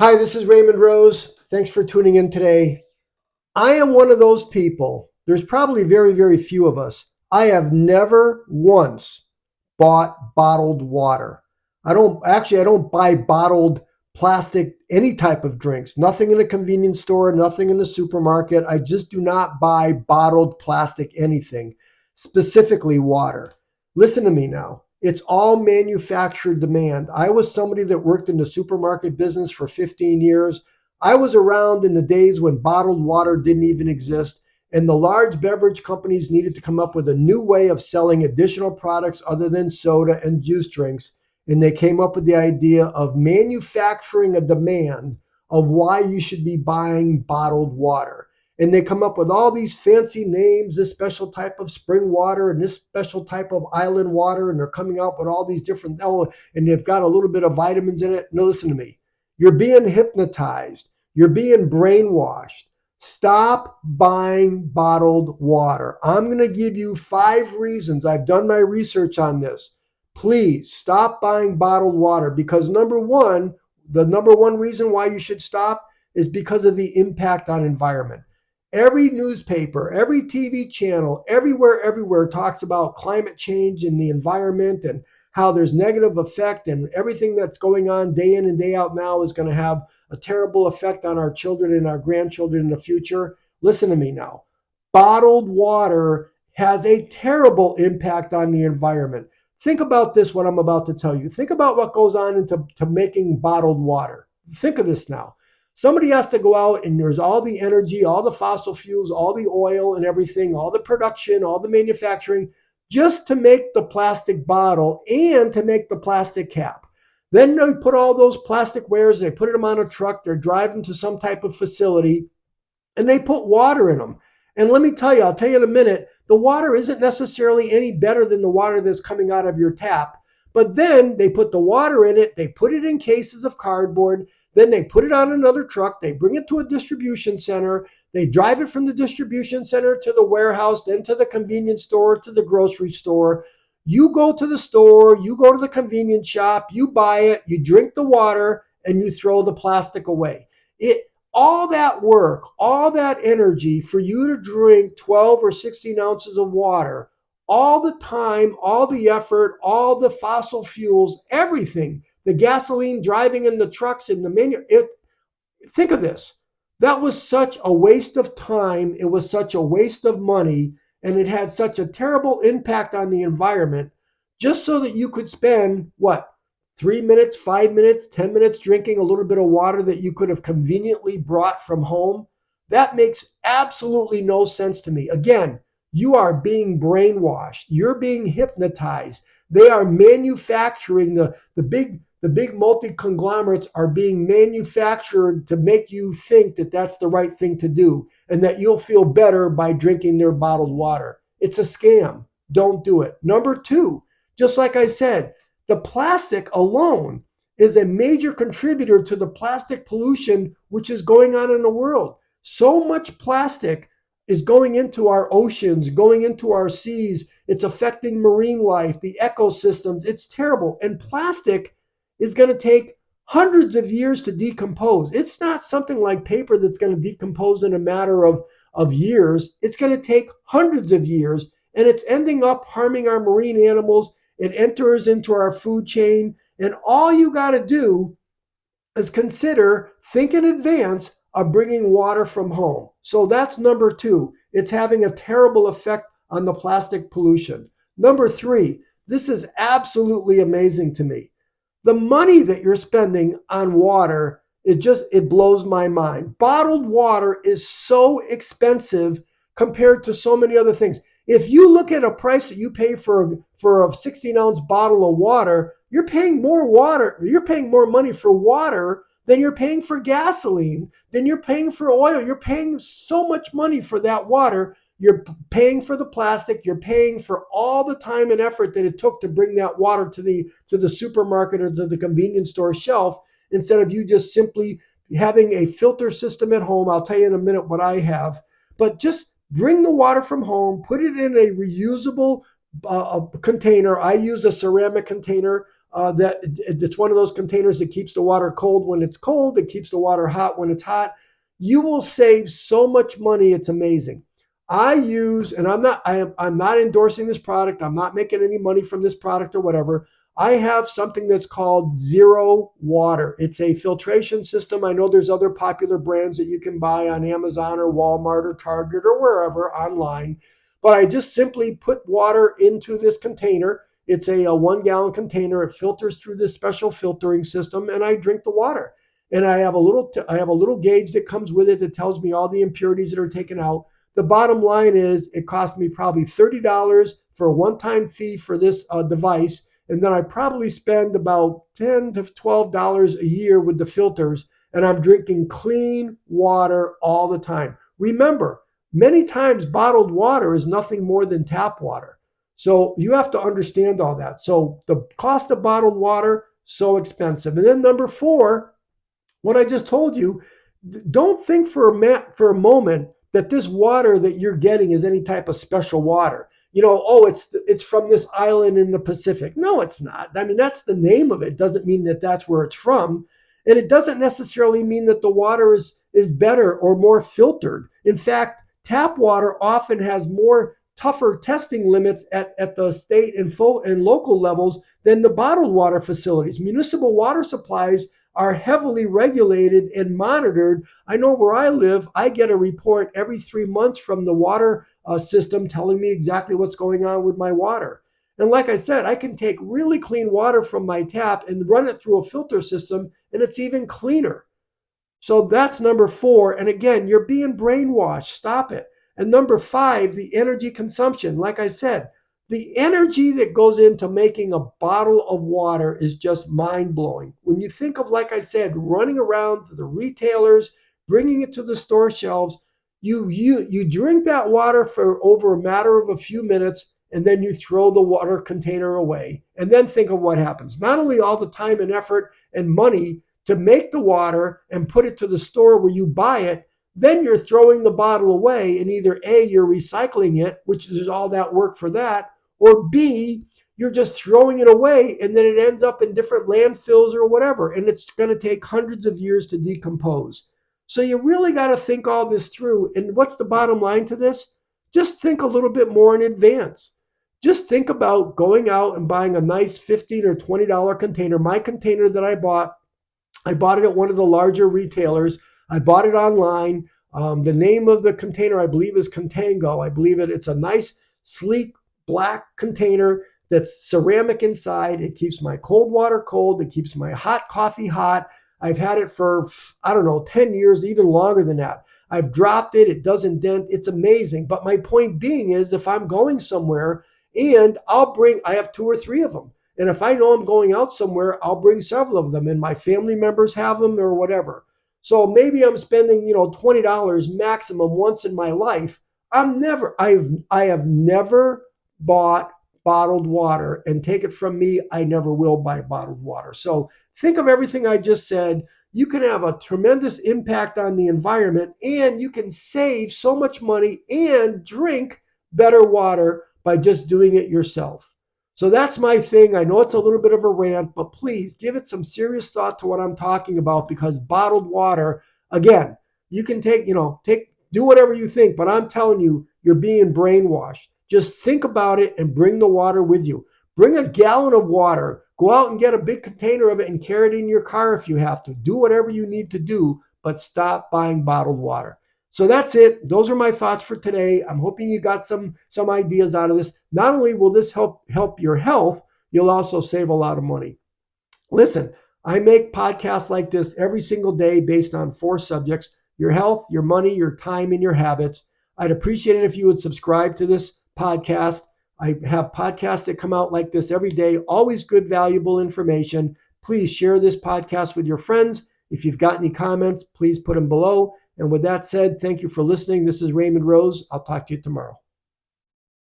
Hi, this is Raymond Rose. Thanks for tuning in today. I am one of those people. There's probably very, very few of us. I have never once bought bottled water. I don't buy bottled plastic, any type of drinks, nothing in a convenience store, nothing in the supermarket. I just do not buy bottled plastic anything, specifically water. Listen to me now. It's all manufactured demand. I was somebody that worked in the supermarket business for 15 years. I was around in the days when bottled water didn't even exist, and the large beverage companies needed to come up with a new way of selling additional products other than soda and juice drinks. And they came up with the idea of manufacturing a demand of why you should be buying bottled water. And they come up with all these fancy names, this special type of spring water and this special type of island water. And they're coming out with all these different, and they've got a little bit of vitamins in it. No, listen to me. You're being hypnotized. You're being brainwashed. Stop buying bottled water. I'm going to give you 5 reasons. I've done my research on this. Please stop buying bottled water because the number one reason why you should stop is because of the impact on environment. Every newspaper, every TV channel, everywhere talks about climate change and the environment and how there's negative effect, and everything that's going on day in and day out now is going to have a terrible effect on our children and our grandchildren in the future. Listen to me now. Bottled water has a terrible impact on the environment. Think about this, what I'm about to tell you. Think about what goes on into making bottled water. Think of this now. Somebody has to go out and there's all the energy, all the fossil fuels, all the oil and everything, all the production, all the manufacturing, just to make the plastic bottle and to make the plastic cap. Then they put all those plastic wares, they put them on a truck, they're driving to some type of facility, and they put water in them. And let me tell you, I'll tell you in a minute, the water isn't necessarily any better than the water that's coming out of your tap. But then they put the water in it, they put it in cases of cardboard, then they put it on another truck, they bring it to a distribution center, they drive it from the distribution center to the warehouse, then to the convenience store, to the grocery store. You go to the store, you go to the convenience shop, you buy it, you drink the water, and you throw the plastic away. All that work, all that energy for you to drink 12 or 16 ounces of water, all the time, all the effort, all the fossil fuels, everything, the gasoline driving in the trucks in the think of this. That was such a waste of time. It was such a waste of money, and it had such a terrible impact on the environment just so that you could spend 3 minutes, 5 minutes, 10 minutes drinking a little bit of water that you could have conveniently brought from home. That makes absolutely no sense to me. Again, you are being brainwashed. You're being hypnotized. They are manufacturing the big multi-conglomerates are being manufactured to make you think that that's the right thing to do and that you'll feel better by drinking their bottled water. It's a scam. Don't do it. Number 2, just like I said, the plastic alone is a major contributor to the plastic pollution which is going on in the world. So much plastic is going into our oceans, going into our seas. It's affecting marine life, the ecosystems. It's terrible. And plastic is going to take hundreds of years to decompose. It's not something like paper that's going to decompose in a matter of years. It's going to take hundreds of years, and it's ending up harming our marine animals. It enters into our food chain, and all you got to do is think in advance of bringing water from home. So that's number 2. It's having a terrible effect on the plastic pollution. Number 3, this is absolutely amazing to me. The money that you're spending on water, it blows my mind. Bottled water is so expensive compared to so many other things. If you look at a price that you pay for a 16-ounce bottle of water, you're paying more money for water than you're paying for gasoline, than you're paying for oil. You're paying so much money for that water. You're paying for the plastic. You're paying for all the time and effort that it took to bring that water to the supermarket or to the convenience store shelf, instead of you just simply having a filter system at home. I'll tell you in a minute what I have. But just bring the water from home, put it in a reusable container. I use a ceramic container. that it's one of those containers that keeps the water cold when it's cold, it keeps the water hot when it's hot. You will save so much money, it's amazing. I use, and I'm not endorsing this product. I'm not making any money from this product or whatever. I have something that's called Zero Water. It's a filtration system. I know there's other popular brands that you can buy on Amazon or Walmart or Target or wherever online, but I just simply put water into this container. It's a 1 gallon container. It filters through this special filtering system, and I drink the water. And I have a little gauge that comes with it that tells me all the impurities that are taken out. The bottom line is it cost me probably $30 for a one-time fee for this device. And then I probably spend about $10 to $12 a year with the filters. And I'm drinking clean water all the time. Remember, many times bottled water is nothing more than tap water. So you have to understand all that. So the cost of bottled water, so expensive. And then number 4, what I just told you, don't think for a moment that this water that you're getting is any type of special water. Oh, it's from this island in the Pacific. No, it's not. I mean, that's the name of it. Doesn't mean that that's where it's from. And it doesn't necessarily mean that the water is better or more filtered. In fact, tap water often has more tougher testing limits at the state and local levels than the bottled water facilities. Municipal water supplies are heavily regulated and monitored. I know where I live, I get a report every 3 months from the water system telling me exactly what's going on with my water. And like I said, I can take really clean water from my tap and run it through a filter system, and it's even cleaner. So that's number 4. And again, you're being brainwashed. Stop it. And number 5, the energy consumption. Like I said, the energy that goes into making a bottle of water is just mind-blowing. When you think of, like I said, running around to the retailers, bringing it to the store shelves, you drink that water for over a matter of a few minutes, and then you throw the water container away. And then think of what happens. Not only all the time and effort and money to make the water and put it to the store where you buy it, then you're throwing the bottle away, and either A, you're recycling it, which is all that work for that, or B, you're just throwing it away, and then it ends up in different landfills or whatever, and it's going to take hundreds of years to decompose. So you really got to think all this through. And what's the bottom line to this? Just think a little bit more in advance. Just think about going out and buying a nice $15 or $20 container. My container that I bought it at one of the larger retailers. I bought it online. The name of the container, I believe, is Contango. I believe it's a nice, sleek, black container that's ceramic inside. It keeps my cold water cold. It keeps my hot coffee hot. I've had it for, 10 years, even longer than that. I've dropped it. It doesn't dent. It's amazing. But my point being is, if I'm going somewhere, and I have 2 or 3 of them. And if I know I'm going out somewhere, I'll bring several of them, and my family members have them or whatever. So maybe I'm spending, $20 maximum once in my life. I have never bought bottled water, and take it from me, I never will buy bottled water. So think of everything I just said. You can have a tremendous impact on the environment, and you can save so much money and drink better water by just doing it yourself. So that's my thing. I know it's a little bit of a rant, but please give it some serious thought to what I'm talking about, because bottled water, again, you can do whatever you think, but I'm telling you, you're being brainwashed. Just think about it and bring the water with you. Bring a gallon of water. Go out and get a big container of it and carry it in your car if you have to. Do whatever you need to do, but stop buying bottled water. So that's it. Those are my thoughts for today. I'm hoping you got some ideas out of this. Not only will this help your health, you'll also save a lot of money. Listen, I make podcasts like this every single day based on 4 subjects: your health, your money, your time, and your habits. I'd appreciate it if you would subscribe to this podcast. I have podcasts that come out like this every day, always good, valuable information. Please share this podcast with your friends. If you've got any comments, please put them below. And with that said, thank you for listening. This is Raymond Rose. I'll talk to you tomorrow.